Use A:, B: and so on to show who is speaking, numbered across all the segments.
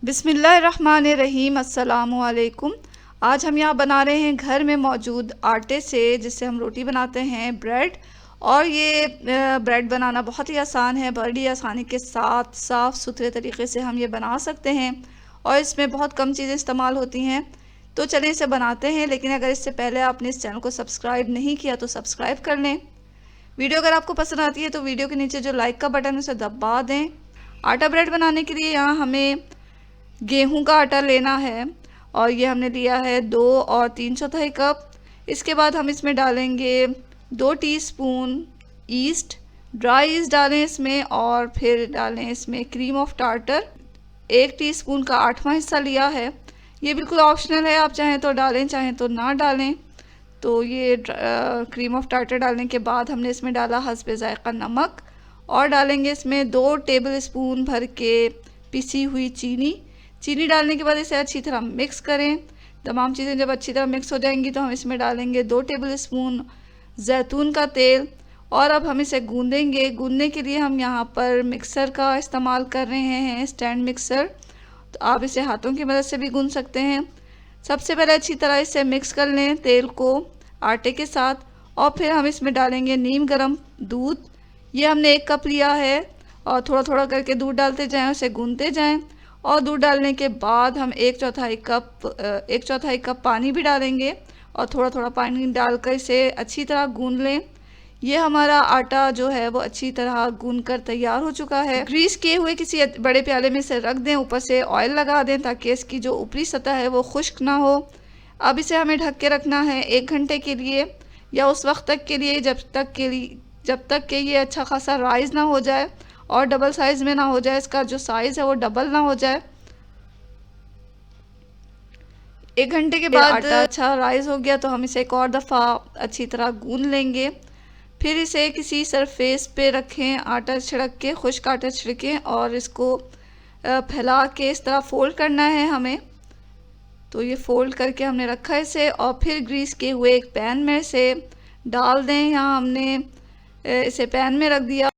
A: बिस्मिल्लाहिर्रहमानिर्रहीम। अस्सलामुअलैकुम। आज हम यहाँ बना रहे हैं घर में मौजूद आटे से जिससे हम रोटी बनाते हैं, ब्रेड। और ये ब्रेड बनाना बहुत ही आसान है। बड़ी आसानी के साथ साफ़ सुथरे तरीके से हम ये बना सकते हैं और इसमें बहुत कम चीज़ें इस्तेमाल होती हैं। तो चलें इसे बनाते हैं, लेकिन अगर इससे पहले आपने इस चैनल को सब्सक्राइब नहीं किया तो सब्सक्राइब कर लें। वीडियो अगर आपको पसंद आती है तो वीडियो के नीचे जो लाइक का बटन है उसे दबा दें। आटा ब्रेड बनाने के लिए यहाँ हमें गेहूं का आटा लेना है और ये हमने लिया है 2 और 3/4 कप। इसके बाद हम इसमें डालेंगे 2 टीस्पून ईस्ट, ड्राई ईस्ट डालें इसमें, और फिर डालें इसमें क्रीम ऑफ टार्टर। 1 टीस्पून का 8वां हिस्सा लिया है। ये बिल्कुल ऑप्शनल है, आप चाहें तो डालें चाहें तो ना डालें। तो ये क्रीम ऑफ टार्टर डालने के बाद हमने इसमें डाला हस्बे ज़ायक़ा नमक और डालेंगे इसमें 2 टेबल स्पून भर के पिसी हुई चीनी डालने के बाद इसे अच्छी तरह मिक्स करें। तमाम चीज़ें जब अच्छी तरह मिक्स हो जाएंगी तो हम इसमें डालेंगे 2 टेबल स्पून जैतून का तेल और अब हम इसे गूंदेंगे। गूंदने के लिए हम यहाँ पर मिक्सर का इस्तेमाल कर रहे हैं, स्टैंड मिक्सर। तो आप इसे हाथों की मदद से भी गूंद सकते हैं। सबसे पहले अच्छी तरह इसे मिक्स कर लें तेल को आटे के साथ, और फिर हम इसमें डालेंगे नीम गर्म दूध। ये हमने 1 कप लिया है और थोड़ा थोड़ा करके दूध डालते जाएं, उसे गूंदते जाएं। और दूध डालने के बाद हम 1/4 कप पानी भी डालेंगे और थोड़ा थोड़ा पानी डालकर इसे अच्छी तरह गूंद लें। ये हमारा आटा जो है वो अच्छी तरह गूंद कर तैयार हो चुका है। ग्रीस किए हुए किसी बड़े प्याले में इसे रख दें, ऊपर से ऑयल लगा दें ताकि इसकी जो ऊपरी सतह है वो खुश्क ना हो। अब इसे हमें ढक के रखना है 1 घंटे के लिए, या उस वक्त तक के लिए जब तक कि ये अच्छा खासा राइज़ ना हो जाए और डबल साइज़ में ना हो जाए, इसका जो साइज़ है वो डबल ना हो जाए। 1 घंटे के बाद आटा अच्छा राइज़ हो गया तो हम इसे एक और दफ़ा अच्छी तरह गूंद लेंगे। फिर इसे किसी सरफेस पे रखें, आटा छिड़क के, खुश्क आटा छिड़कें और इसको फैला के इस तरह फ़ोल्ड करना है हमें। तो ये फ़ोल्ड करके हमने रखा इसे और फिर ग्रीस किए हुए एक पैन में से डाल दें। यहाँ हमने इसे पैन में रख दिया।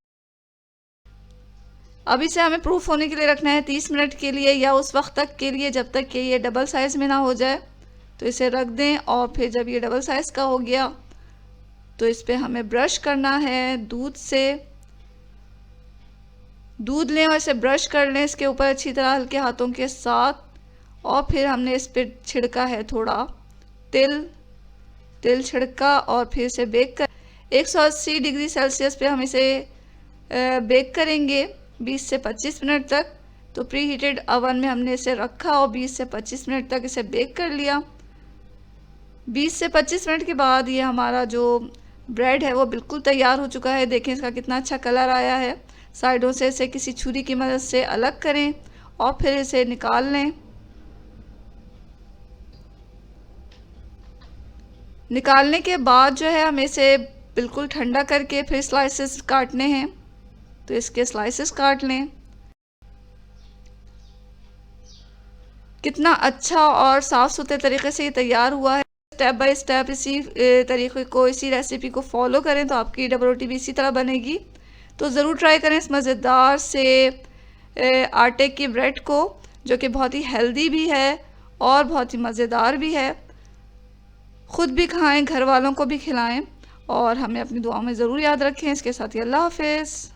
A: अब इसे हमें प्रूफ होने के लिए रखना है 30 मिनट के लिए, या उस वक्त तक के लिए जब तक कि ये डबल साइज़ में ना हो जाए। तो इसे रख दें और फिर जब ये डबल साइज़ का हो गया तो इस पर हमें ब्रश करना है दूध से। दूध लें और इसे ब्रश कर लें इसके ऊपर अच्छी तरह हल्के हाथों के साथ, और फिर हमने इस पर छिड़का है थोड़ा तिल छिड़का और फिर इसे बेक कर 180 डिग्री सेल्सियस पे हम इसे बेक करेंगे 20 से 25 मिनट तक। तो प्री हीटेड अवन में हमने इसे रखा और 20 से 25 मिनट तक इसे बेक कर लिया। 20 से 25 मिनट के बाद ये हमारा जो ब्रेड है वो बिल्कुल तैयार हो चुका है। देखें इसका कितना अच्छा कलर आया है। साइडों से इसे किसी छुरी की मदद से अलग करें और फिर इसे निकाल लें। निकालने के बाद जो है हमें इसे बिल्कुल ठंडा करके फिर स्लाइसेस काटने हैं। तो इसके स्लाइसेस काट लें। कितना अच्छा और साफ़ सुथरे तरीके से ये तैयार हुआ है। स्टेप बाय स्टेप इसी तरीके को, इसी रेसिपी को फॉलो करें तो आपकी डबल रोटी भी इसी तरह बनेगी। तो ज़रूर ट्राई करें इस मज़ेदार से आटे की ब्रेड को, जो कि बहुत ही हेल्दी भी है और बहुत ही मज़ेदार भी है। ख़ुद भी खाएं, घर वालों को भी खिलाएं और हमें अपनी दुआओं में ज़रूर याद रखें। इसके साथ ही अल्लाह हाफ़िज़।